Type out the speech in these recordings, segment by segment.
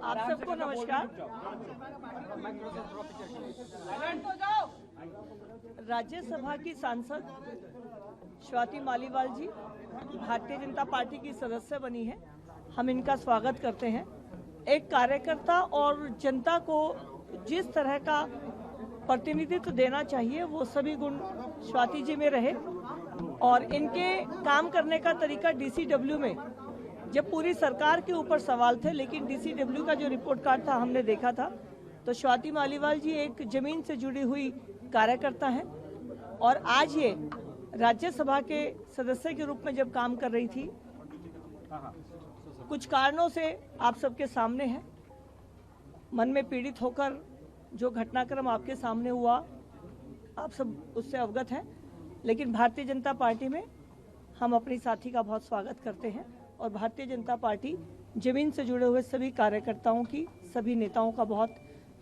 आप सबको नमस्कार। राज्यसभा की सांसद स्वाति मालीवाल जी भारतीय जनता पार्टी की सदस्य बनी है। हम इनका स्वागत करते हैं। एक कार्यकर्ता और जनता को जिस तरह का प्रतिनिधित्व देना चाहिए वो सभी गुण स्वाति जी में रहे और इनके काम करने का तरीका डीसीडब्ल्यू में जब पूरी सरकार के ऊपर सवाल थे, लेकिन डीसीडब्ल्यू का जो रिपोर्ट कार्ड था हमने देखा था, तो स्वाति मालीवाल जी एक जमीन से जुड़ी हुई कार्यकर्ता हैं और आज ये राज्यसभा के सदस्य के रूप में जब काम कर रही थी, कुछ कारणों से आप सबके सामने है, मन में पीड़ित होकर जो घटनाक्रम आपके सामने हुआ आप सब उससे अवगत हैं, लेकिन भारतीय जनता पार्टी में हम अपनी साथी का बहुत स्वागत करते हैं और भारतीय जनता पार्टी जमीन से जुड़े हुए सभी कार्यकर्ताओं की, सभी नेताओं का बहुत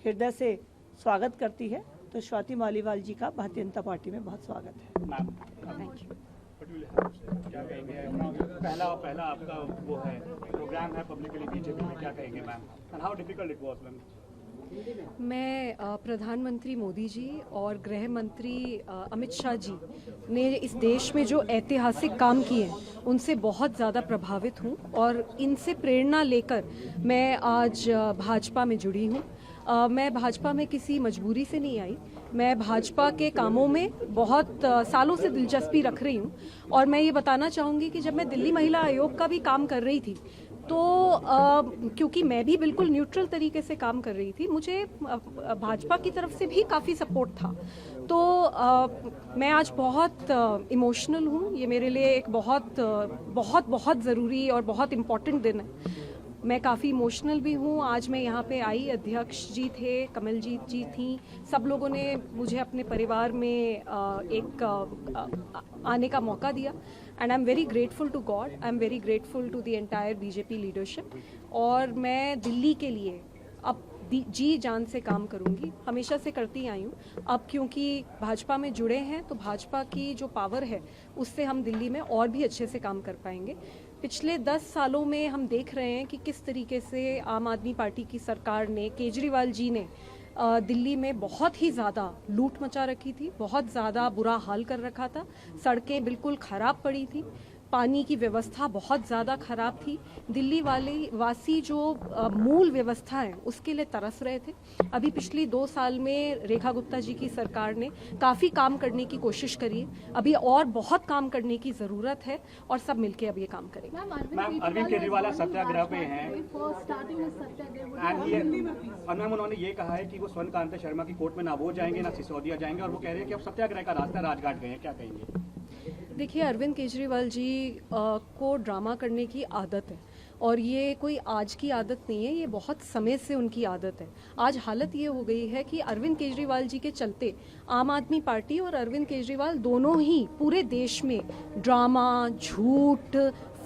हृदय से स्वागत करती है। तो स्वाति मालीवाल जी का भारतीय जनता पार्टी में बहुत स्वागत है। Thank you. क्या कहेंगे? पहला आपका वो है प्रोग्राम है पब्लिकली बीजेपी में, क्या कहेंगे ma'am? And how difficult it was ma'am? मैं प्रधानमंत्री मोदी जी और गृह मंत्री अमित शाह जी ने इस देश में जो ऐतिहासिक काम किए हैं उनसे बहुत ज़्यादा प्रभावित हूँ और इनसे प्रेरणा लेकर मैं आज भाजपा में जुड़ी हूँ। मैं भाजपा में किसी मजबूरी से नहीं आई, मैं भाजपा के कामों में बहुत सालों से दिलचस्पी रख रही हूँ और मैं ये बताना चाहूँगी कि जब मैं दिल्ली महिला आयोग का भी काम कर रही थी तो क्योंकि मैं भी बिल्कुल न्यूट्रल तरीके से काम कर रही थी, मुझे भाजपा की तरफ से भी काफ़ी सपोर्ट था। तो मैं आज बहुत इमोशनल हूँ। ये मेरे लिए एक बहुत ज़रूरी और बहुत इम्पॉर्टेंट दिन है। मैं काफ़ी इमोशनल भी हूँ। आज मैं यहाँ पे आई, अध्यक्ष जी थे, कमलजीत जी थी, सब लोगों ने मुझे अपने परिवार में आने का मौका दिया and I am very grateful to God, I am very grateful to the entire BJP leadership. और मैं दिल्ली के लिए अब जी जान से काम करूंगी, हमेशा से करती आई हूँ। अब क्योंकि भाजपा में जुड़े हैं तो भाजपा की जो पावर है उससे हम दिल्ली में और भी अच्छे से काम कर पाएंगे। पिछले 10 सालों में हम देख रहे हैं कि किस तरीके से आम आदमी पार्टी की सरकार ने, केजरीवाल जी ने दिल्ली में बहुत ही ज़्यादा लूट मचा रखी थी, बहुत ज़्यादा बुरा हाल कर रखा था, सड़कें बिल्कुल ख़राब पड़ी थी, पानी की व्यवस्था बहुत ज़्यादा ख़राब थी। दिल्ली वासी जो मूल व्यवस्था है उसके लिए तरस रहे थे। अभी पिछली 2 साल में रेखा गुप्ता जी की सरकार ने काफ़ी काम करने की कोशिश करी है, अभी और बहुत काम करने की ज़रूरत है और सब मिलके अब ये काम करेंगे। मैम, अरविंद केजरीवाल सत्याग्रह पे हैं और मैम उन्होंने ये कहा है कि वो स्वर्ण कांता शर्मा की कोर्ट में ना वो जाएंगे ना सिसोदिया जाएंगे और वो कह रहे हैं कि अब सत्याग्रह का रास्ता राजघाट गए हैं, क्या कहेंगे? देखिए, अरविंद केजरीवाल जी को ड्रामा करने की आदत है और ये कोई आज की आदत नहीं है, ये बहुत समय से उनकी आदत है। आज हालत ये हो गई है कि अरविंद केजरीवाल जी के चलते आम आदमी पार्टी और अरविंद केजरीवाल दोनों ही पूरे देश में ड्रामा, झूठ,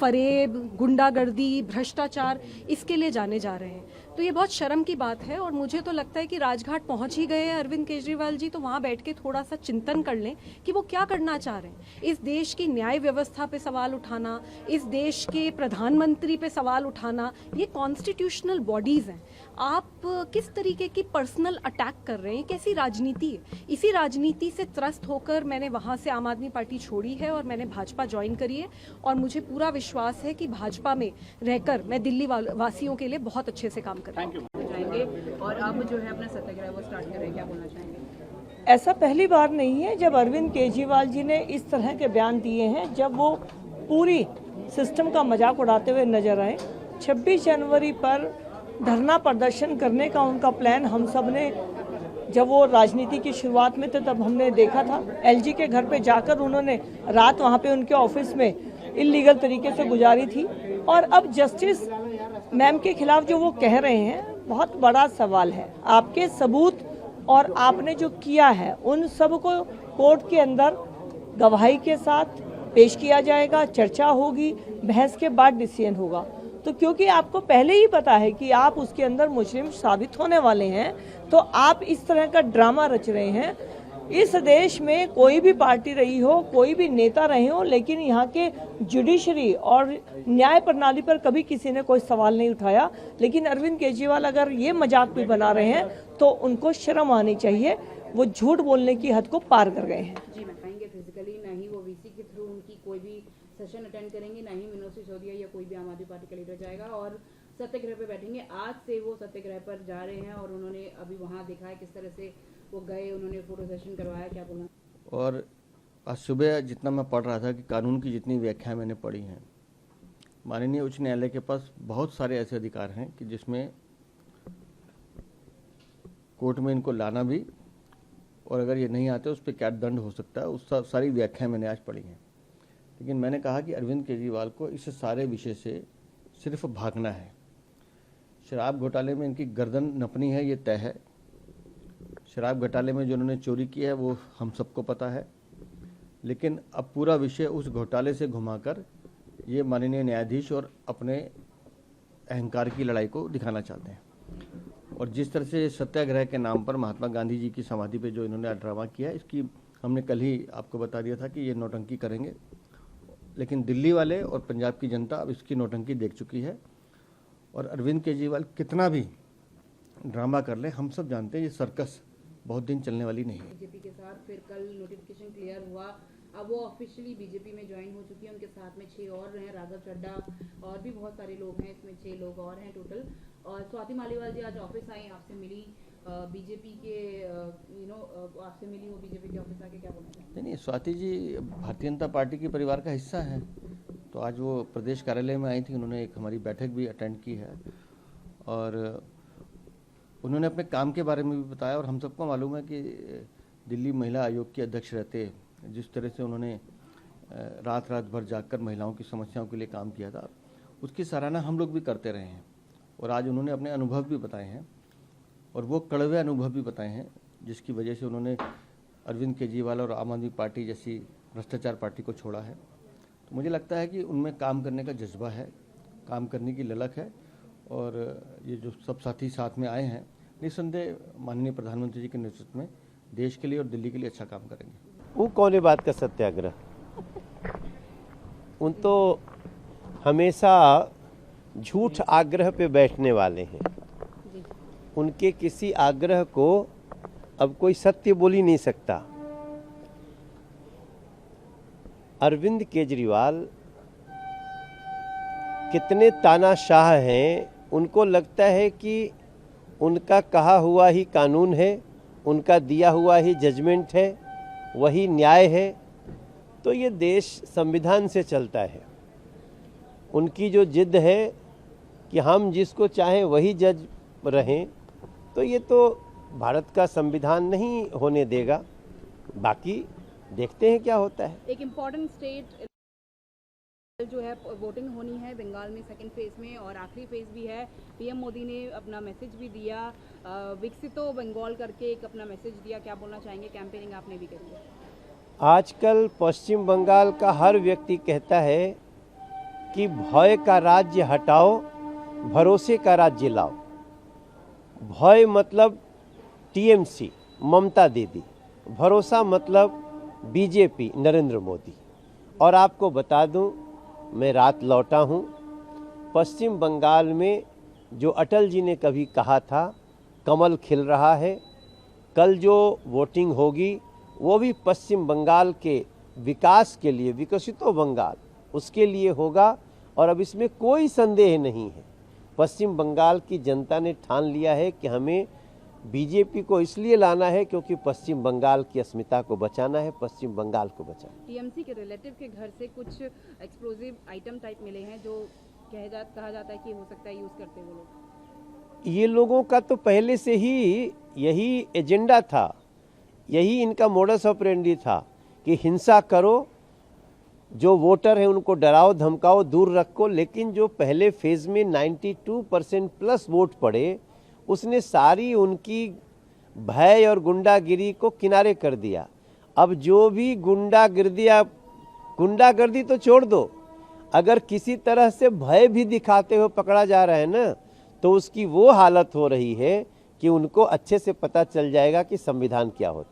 फरेब, गुंडागर्दी, भ्रष्टाचार इसके लिए जाने जा रहे हैं। तो ये बहुत शर्म की बात है और मुझे तो लगता है कि राजघाट पहुंच ही गए हैं अरविंद केजरीवाल जी, तो वहां बैठ के थोड़ा सा चिंतन कर लें कि वो क्या करना चाह रहे हैं। इस देश की न्याय व्यवस्था पे सवाल उठाना, इस देश के प्रधानमंत्री पे सवाल उठाना, ये कॉन्स्टिट्यूशनल बॉडीज़ हैं। आप किस तरीके की पर्सनल अटैक कर रहे हैं, कैसी राजनीति है? इसी राजनीति से त्रस्त होकर मैंने वहाँ से आम आदमी पार्टी छोड़ी है और मैंने भाजपा ज्वाइन करी है और मुझे पूरा विश्वास है कि भाजपा में रहकर मैं दिल्ली वासियों के लिए बहुत अच्छे से काम जाएंगे और अब जो है अपना सत्याग्रह वो स्टार्ट कर रहे हैं, क्या बोलना चाहेंगे? ऐसा पहली बार नहीं है जब अरविंद केजरीवाल जी ने इस तरह के बयान दिए हैं, जब वो पूरी सिस्टम का मजाक उड़ाते हुए नजर आए। 26 जनवरी पर धरना प्रदर्शन करने का उनका प्लान हम सब ने, जब वो राजनीति की शुरुआत में थे तब हमने देखा था। एलजी के घर पे जाकर उन्होंने रात वहाँ पे उनके ऑफिस में इल्लीगल तरीके से गुजारी थी और अब जस्टिस मैम के खिलाफ जो वो कह रहे हैं बहुत बड़ा सवाल है। आपके सबूत और आपने जो किया है उन सब को कोर्ट के अंदर गवाही के साथ पेश किया जाएगा, चर्चा होगी, बहस के बाद डिसीजन होगा। तो क्योंकि आपको पहले ही पता है कि आप उसके अंदर मुजरिम साबित होने वाले हैं, तो आप इस तरह का ड्रामा रच रहे हैं। इस देश में कोई भी पार्टी रही हो, कोई भी नेता रहे हो, लेकिन यहाँ के जुडिशरी और न्याय प्रणाली पर कभी किसी ने कोई सवाल नहीं उठाया। लेकिन अरविंद केजरीवाल अगर ये मजाक भी बना रहे हैं तो उनको शर्म आनी चाहिए। वो झूठ बोलने की हद को पार कर गए हैं। जी मैं कहेंगे फिजिकली ना ही वो वीसी के थ्रू उनकी कोई भी सेशन अटेंड करेंगे, ना ही मनोज सिसोदिया या कोई भी आम आदमी पार्टी का लीडर जाएगा और सत्याग्रह पे बैठेंगे। आज से वो सत्याग्रह पर जा रहे हैं और उन्होंने अभी वहाँ देखा है किस तरह से वो गए, उन्होंने फोटो सेशन करवाया, क्या बोलना। और आज सुबह जितना मैं पढ़ रहा था कि कानून की जितनी व्याख्याएं मैंने पढ़ी हैं, माननीय उच्च न्यायालय के पास बहुत सारे ऐसे अधिकार हैं कि जिसमें कोर्ट में इनको लाना भी, और अगर ये नहीं आते उस पर क्या दंड हो सकता है, उस सारी व्याख्याएं मैंने आज पढ़ी हैं। लेकिन मैंने कहा कि अरविंद केजरीवाल को इस सारे विषय से सिर्फ भागना है। शराब घोटाले में इनकी गर्दन नपनी है, ये तय है। शराब घोटाले में जो उन्होंने चोरी की है वो हम सबको पता है। लेकिन अब पूरा विषय उस घोटाले से घुमाकर ये माननीय न्यायाधीश और अपने अहंकार की लड़ाई को दिखाना चाहते हैं। और जिस तरह से सत्याग्रह के नाम पर महात्मा गांधी जी की समाधि पे जो इन्होंने ड्रामा किया, इसकी हमने कल ही आपको बता दिया था कि ये नौटंकी करेंगे। लेकिन दिल्ली वाले और पंजाब की जनता अब इसकी नौटंकी देख चुकी है। और अरविंद केजरीवाल कितना भी ड्रामा कर ले, हम सब जानते हैं ये सर्कस बहुत दिन चलने वाली नहीं है। बीजेपी के साथ फिर कल नोटिफिकेशन क्लियर हुआ, अब वो ऑफिशियली बीजेपी में ज्वाइन हो चुकी है। उनके साथ में 6 और हैं, राघव चड्ढा और भी बहुत सारे लोग हैं, इसमें 6 लोग और हैं टोटल। और स्वाति मालीवाल जी आज ऑफिस आई, आपसे मिली, बीजेपी के आपसे मिली, वो बीजेपी के ऑफिस आके क्या बोलना चाहते हैं? नहीं, स्वाति जी भारतीय जनता पार्टी के परिवार का हिस्सा है, तो आज वो प्रदेश कार्यालय में आई थी। उन्होंने एक हमारी बैठक भी अटेंड की है और उन्होंने अपने काम के बारे में भी बताया। और हम सबको मालूम है कि दिल्ली महिला आयोग के अध्यक्ष रहते जिस तरह से उन्होंने रात रात भर जागकर महिलाओं की समस्याओं के लिए काम किया था, उसकी सराहना हम लोग भी करते रहे हैं। और आज उन्होंने अपने अनुभव भी बताए हैं और वो कड़वे अनुभव भी बताए हैं, जिसकी वजह से उन्होंने अरविंद केजरीवाल और आम आदमी पार्टी जैसी भ्रष्टाचार पार्टी को छोड़ा है। तो मुझे लगता है कि उनमें काम करने का जज्बा है, काम करने की ललक है। और ये जो सब साथी साथ में आए हैं, निस्संदेह माननीय प्रधानमंत्री जी के नेतृत्व में देश के लिए और दिल्ली के लिए अच्छा काम करेंगे। वो कौन है बात का सत्याग्रह? उन तो हमेशा झूठ आग्रह पे बैठने वाले हैं। उनके किसी आग्रह को अब कोई सत्य बोल ही नहीं सकता। अरविंद केजरीवाल कितने तानाशाह हैं, उनको लगता है कि उनका कहा हुआ ही कानून है, उनका दिया हुआ ही जजमेंट है, वही न्याय है। तो ये देश संविधान से चलता है। उनकी जो जिद है कि हम जिसको चाहें वही जज रहें, तो ये तो भारत का संविधान नहीं होने देगा। बाकी देखते हैं क्या होता है। एक इम्पॉर्टेंट स्टेट जो है वोटिंग होनी है बंगाल में सेकंड फेज में, और आखिरी फेज भी है। पीएम मोदी ने अपना मैसेज भी दिया, विकसितो बंगाल करके एक अपना मैसेज दिया, क्या बोलना चाहेंगे? कैंपेनिंग आपने भी करी है। आजकल पश्चिम बंगाल का हर व्यक्ति कहता है कि भय का राज्य हटाओ, भरोसे का राज्य लाओ। भय मतलब टीएमसी ममता दीदी, भरोसा मतलब बीजेपी नरेंद्र मोदी। और आपको बता दूं, मैं रात लौटा हूं, पश्चिम बंगाल में जो अटल जी ने कभी कहा था कमल खिल रहा है। कल जो वोटिंग होगी वो भी पश्चिम बंगाल के विकास के लिए, विकसितो बंगाल उसके लिए होगा। और अब इसमें कोई संदेह नहीं है, पश्चिम बंगाल की जनता ने ठान लिया है कि हमें बीजेपी को इसलिए लाना है क्योंकि पश्चिम बंगाल की अस्मिता को बचाना है, पश्चिम बंगाल को बचाना। टीएमसी के रिलेटिव के घर से कुछ एक्सप्लोजिव आइटम टाइप मिले हैं जो कहा जाता है कि हो सकता है यूज करते वो लोग। ये लोगों का तो पहले से ही यही एजेंडा था, यही इनका मोडस ऑपरेंडी था कि हिंसा करो, जो वोटर है उनको डराओ धमकाओ, दूर रखो। लेकिन जो पहले फेज में 92% प्लस वोट पड़े, उसने सारी उनकी भय और गुंडागिरी को किनारे कर दिया। अब जो भी गुंडागर्दी तो छोड़ दो, अगर किसी तरह से भय भी दिखाते हुए पकड़ा जा रहा है ना, तो उसकी वो हालत हो रही है कि उनको अच्छे से पता चल जाएगा कि संविधान क्या होता है।